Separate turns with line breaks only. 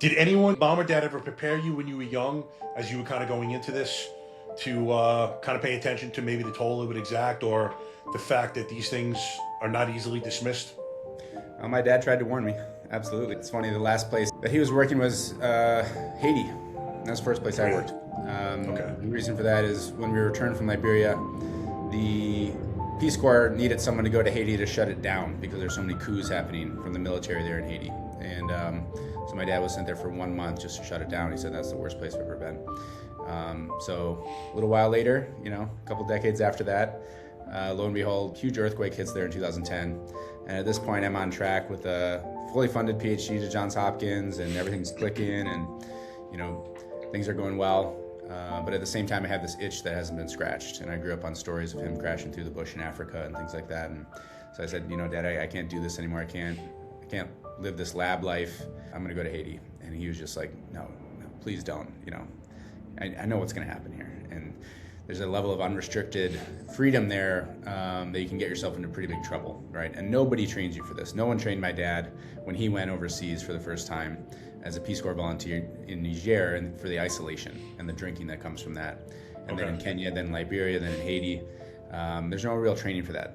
Did anyone, mom or dad, ever prepare you when you were young, as you were kind of going into this, to kind of pay attention to maybe the toll it would exact, or the fact that these things are not easily dismissed?
My dad tried to warn me. Absolutely. It's funny, the last place that he was working was Haiti. That's the first place I worked.
Okay.
The reason for that is when we returned from Liberia, the Peace Corps needed someone to go to Haiti to shut it down because there's so many coups happening from the military there in Haiti. And so my dad was sent there for 1 month just to shut it down. He said that's the worst place I've ever been. So a little while later, a couple decades after that, lo and behold, huge earthquake hits there in 2010. And at this point, I'm on track with a fully funded PhD to Johns Hopkins, and everything's clicking, and things are going well. But at the same time, I have this itch that hasn't been scratched. And I grew up on stories of him crashing through the bush in Africa and things like that. And so I said, Dad, I can't do this anymore. I can't live this lab life. I'm going to go to Haiti. And he was just like, no, please don't. I know what's going to happen here. And there's a level of unrestricted freedom there that you can get yourself into pretty big trouble, right? And nobody trains you for this. No one trained my dad when he went overseas for the first time as a Peace Corps volunteer in Niger, and for the isolation and the drinking that comes from that. And then in Kenya, then Liberia, then in Haiti. There's no real training for that.